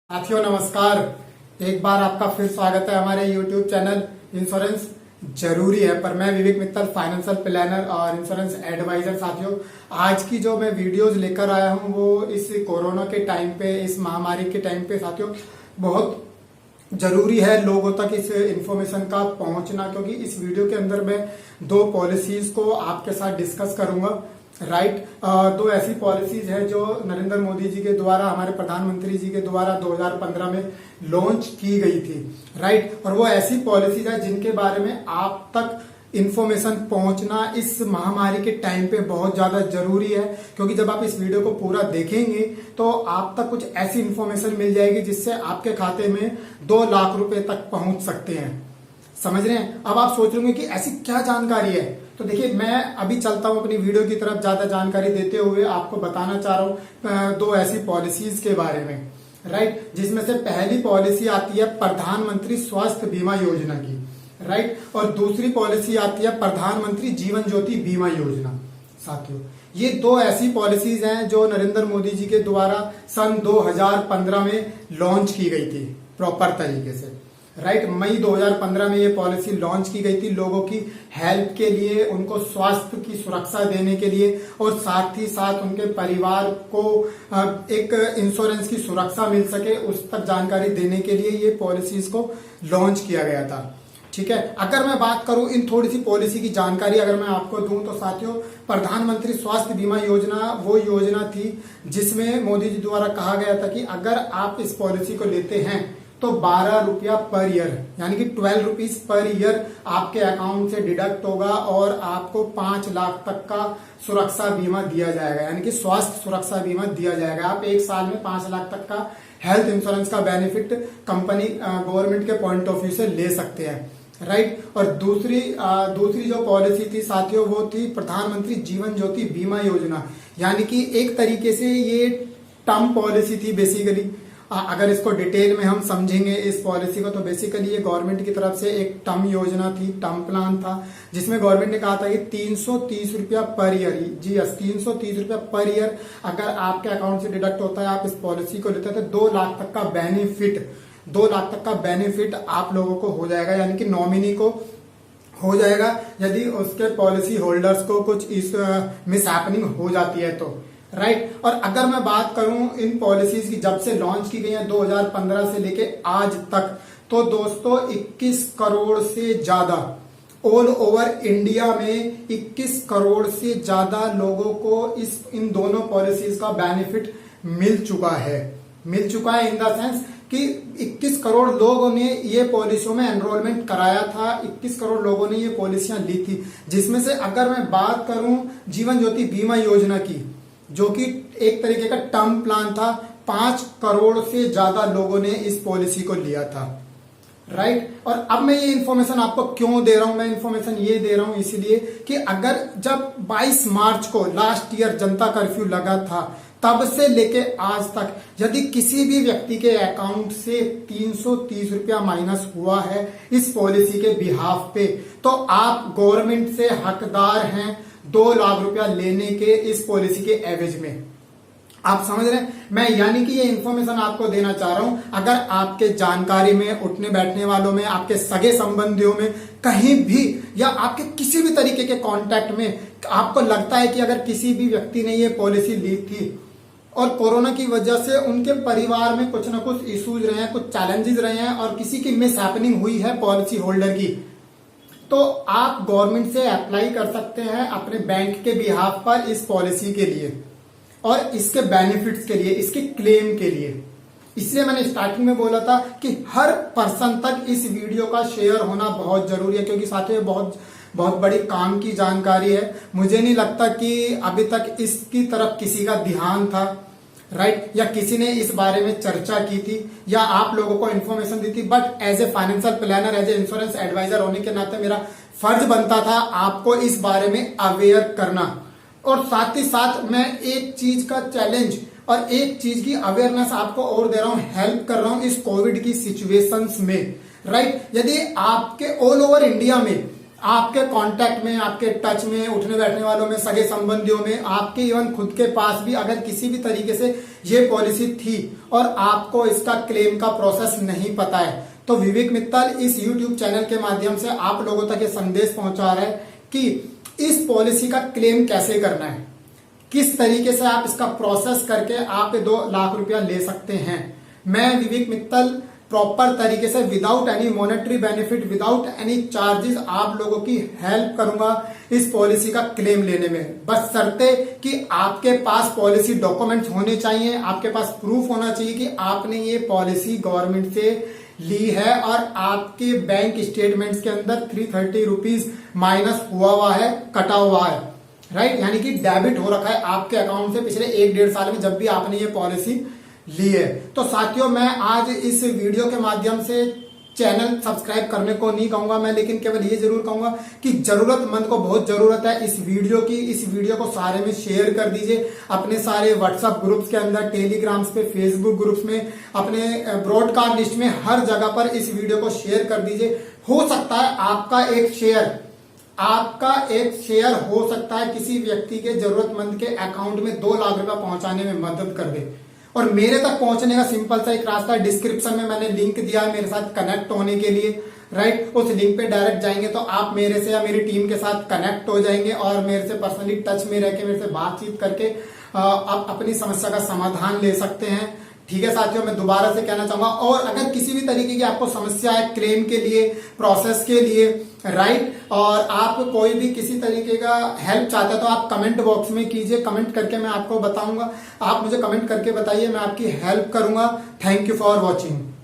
साथियों नमस्कार। एक बार आपका फिर स्वागत है हमारे YouTube चैनल इंश्योरेंस जरूरी है पर। मैं विवेक मित्तल, फाइनेंशियल प्लानर और इंश्योरेंस एडवाइजर। साथियों, आज की जो मैं वीडियोस लेकर आया हूं वो इस कोरोना के टाइम पे, इस महामारी के टाइम पे साथियों बहुत जरूरी है लोगों तक इस इंफॉर्मेशन का पहुंचना, क्योंकि इस वीडियो के अंदर मैं दो पॉलिसीज को आपके साथ डिस्कस करूंगा। दो ऐसी पॉलिसीज है जो नरेंद्र मोदी जी के द्वारा, हमारे प्रधानमंत्री जी के द्वारा 2015 में लॉन्च की गई थी। और वो ऐसी पॉलिसीज है जिनके बारे में आप तक इंफॉर्मेशन पहुंचना इस महामारी के टाइम पे बहुत ज्यादा जरूरी है, क्योंकि जब आप इस वीडियो को पूरा देखेंगे तो आप तक कुछ ऐसी इंफॉर्मेशन मिल जाएगी जिससे आपके खाते में 2 लाख रुपए तक पहुंच सकते हैं। समझ रहे हैं? अब आप सोच रहे होंगे कि ऐसी क्या जानकारी है। तो देखिए, मैं अभी चलता हूं अपनी वीडियो की तरफ। ज्यादा जानकारी देते हुए आपको बताना चाह रहा हूं दो ऐसी पॉलिसीज के बारे में, जिसमें से पहली पॉलिसी आती है प्रधानमंत्री स्वास्थ्य बीमा योजना की, और दूसरी पॉलिसी आती है प्रधानमंत्री जीवन ज्योति बीमा योजना। साथियों, ये दो ऐसी पॉलिसीज हैं जो नरेंद्र मोदी जी के द्वारा सन 2015 में लॉन्च की गई थी प्रॉपर तरीके से। मई 2015 में ये पॉलिसी लॉन्च की गई थी लोगों की हेल्प के लिए, उनको स्वास्थ्य की सुरक्षा देने के लिए और साथ ही साथ उनके परिवार को एक इंश्योरेंस की सुरक्षा मिल सके उस तक जानकारी देने के लिए ये पॉलिसीज को लॉन्च किया गया था। ठीक है, अगर मैं बात करूं इन थोड़ी सी पॉलिसी की जानकारी अगर मैं आपको दूं तो साथियों, प्रधानमंत्री स्वास्थ्य बीमा योजना वो योजना थी जिसमें मोदी जी द्वारा कहा गया था कि अगर आप इस पॉलिसी को लेते हैं तो 12 रुपया पर ईयर, यानी कि 12 रुपीज पर ईयर आपके अकाउंट से डिडक्ट होगा और आपको 5 लाख तक का सुरक्षा बीमा दिया जाएगा, यानी कि स्वास्थ्य सुरक्षा बीमा दिया जाएगा। आप एक साल में 5 लाख तक का हेल्थ इंश्योरेंस का बेनिफिट कंपनी गवर्नमेंट के पॉइंट ऑफ व्यू से ले सकते हैं। और दूसरी जो पॉलिसी थी साथियों वो थी प्रधानमंत्री जीवन ज्योति बीमा योजना, यानी कि एक तरीके से ये टर्म पॉलिसी थी बेसिकली। अगर इसको डिटेल में हम समझेंगे इस पॉलिसी को तो बेसिकली ये गवर्नमेंट की तरफ से एक टर्म योजना थी, टर्म प्लान था, जिसमें गवर्नमेंट ने कहा था कि 330 रुपया पर ईयर, जी यस 330 रुपया पर ईयर अगर आपके अकाउंट से डिडक्ट होता है, आप इस पॉलिसी को लेते हैं तो 2 लाख तक का बेनिफिट, 2 लाख तक का बेनिफिट आप लोगों को हो जाएगा, यानी कि नॉमिनी को हो जाएगा यदि उसके पॉलिसी होल्डर्स को कुछ इस मिस हैपनिंग हो जाती है तो। और अगर मैं बात करूं इन पॉलिसीज की जब से लॉन्च की गई है 2015 से लेके आज तक, तो दोस्तों 21 करोड़ से ज्यादा ऑल ओवर इंडिया में 21 करोड़ से ज्यादा लोगों को इन दोनों पॉलिसीज का बेनिफिट मिल चुका है इन द सेंस कि 21 करोड़ लोगों ने ये पॉलिसियों में एनरोलमेंट कराया था, 21 करोड़ लोगों ने ये पॉलिसियां ली थी, जिसमें से अगर मैं बात करूं जीवन ज्योति बीमा योजना की, जो कि एक तरीके का टर्म प्लान था, 5 करोड़ से ज्यादा लोगों ने इस पॉलिसी को लिया था। और अब मैं ये इन्फॉर्मेशन आपको क्यों दे रहा हूं? मैं इन्फॉर्मेशन ये दे रहा हूं इसलिए कि अगर जब 22 मार्च को लास्ट ईयर जनता कर्फ्यू लगा था तब से लेके आज तक यदि किसी भी व्यक्ति के अकाउंट से 330 रुपया माइनस हुआ है इस पॉलिसी के बिहाफ पे, तो आप गवर्नमेंट से हकदार हैं 2 लाख रुपया लेने के इस पॉलिसी के एवज में। आप समझ रहे हैं? मैं यानी कि ये इन्फॉर्मेशन आपको देना चाह रहा हूं। अगर आपके जानकारी में, उठने बैठने वालों में, आपके सगे संबंधियों में कहीं भी या आपके किसी भी तरीके के कांटेक्ट में आपको लगता है कि अगर किसी भी व्यक्ति ने ये पॉलिसी ली थी और कोरोना की वजह से उनके परिवार में कुछ ना कुछ इश्यूज रहे हैं, कुछ चैलेंजेस रहे हैं और किसी की मिस हैपनिंग हुई है पॉलिसी होल्डर की, तो आप गवर्नमेंट से अप्लाई कर सकते हैं अपने बैंक के बिहाफ पर इस पॉलिसी के लिए और इसके बेनिफिट्स के लिए, इसके क्लेम के लिए। इसलिए मैंने स्टार्टिंग में बोला था कि हर पर्सन तक इस वीडियो का शेयर होना बहुत जरूरी है, क्योंकि साथियों बहुत बड़ी काम की जानकारी है। मुझे नहीं लगता कि अभी तक इसकी तरफ किसी का ध्यान था, या किसी ने इस बारे में चर्चा की थी या आप लोगों को इन्फॉर्मेशन दी थी। But as a financial planner, as a insurance adviser होने के नाते मेरा फर्ज बनता था आपको इस बारे में अवेयर करना, और साथ ही साथ मैं एक चीज का चैलेंज और एक चीज की अवेयरनेस आपको और दे रहा हूं, हेल्प कर रहा हूं इस कोविड की सिचुएशंस में। यदि आपके ऑल ओवर इंडिया में आपके कांटेक्ट में, आपके टच में, उठने बैठने वालों में, सगे संबंधियों में, आपके इवन खुद के पास भी अगर किसी भी तरीके से ये पॉलिसी थी और आपको इसका क्लेम का प्रोसेस नहीं पता है, तो विवेक मित्तल इस यूट्यूब चैनल के माध्यम से आप लोगों तक ये संदेश पहुंचा रहा है कि इस पॉलिसी का क्लेम कैसे करना है, किस तरीके से आप इसका प्रोसेस करके आप 2 लाख रुपया ले सकते हैं। मैं विवेक मित्तल प्रॉपर तरीके से without any monetary benefit, without any charges आप लोगों की हेल्प करूंगा इस पॉलिसी का क्लेम लेने में। बस शर्ते कि आपके पास पॉलिसी डॉक्यूमेंट्स होने चाहिए, आपके पास प्रूफ होना चाहिए कि आपने ये पॉलिसी गवर्नमेंट से ली है और आपके बैंक स्टेटमेंट्स के अंदर 330 रुपीज माइनस हुआ है, कटा हुआ है, राइट, यानी कि डेबिट हो रखा है आपके अकाउंट से पिछले 1-1.5 साल में जब भी आपने ये पॉलिसी ली है। तो साथियों, मैं आज इस वीडियो के माध्यम से चैनल सब्सक्राइब करने को नहीं कहूंगा मैं, लेकिन केवल ये जरूर कहूंगा कि जरूरतमंद को बहुत जरूरत है इस वीडियो की। इस वीडियो को सारे में शेयर कर दीजिए, अपने सारे व्हाट्सएप ग्रुप्स के अंदर, टेलीग्राम्स पे, फेसबुक ग्रुप्स में, अपने ब्रॉडकास्ट लिस्ट में, हर जगह पर इस वीडियो को शेयर कर दीजिए। हो सकता है आपका एक शेयर हो सकता है किसी व्यक्ति के, जरूरतमंद के अकाउंट में 2 लाख रुपया पहुंचाने में मदद कर दे। और मेरे तक पहुंचने का सिंपल सा एक रास्ता है, डिस्क्रिप्शन में मैंने लिंक दिया है मेरे साथ कनेक्ट होने के लिए, राइट। उस लिंक पे डायरेक्ट जाएंगे तो आप मेरे से या मेरी टीम के साथ कनेक्ट हो जाएंगे और मेरे से पर्सनली टच में रह के मेरे से बातचीत करके आप अपनी समस्या का समाधान ले सकते हैं। ठीक है साथियों, मैं दोबारा से कहना चाहूंगा, और अगर किसी भी तरीके की आपको समस्या है क्लेम के लिए, प्रोसेस के लिए, राइट, और आप कोई भी किसी तरीके का हेल्प चाहते हैं तो आप कमेंट बॉक्स में कीजिए, कमेंट करके मैं आपको बताऊंगा। आप मुझे कमेंट करके बताइए, मैं आपकी हेल्प करूंगा। Thank you for watching.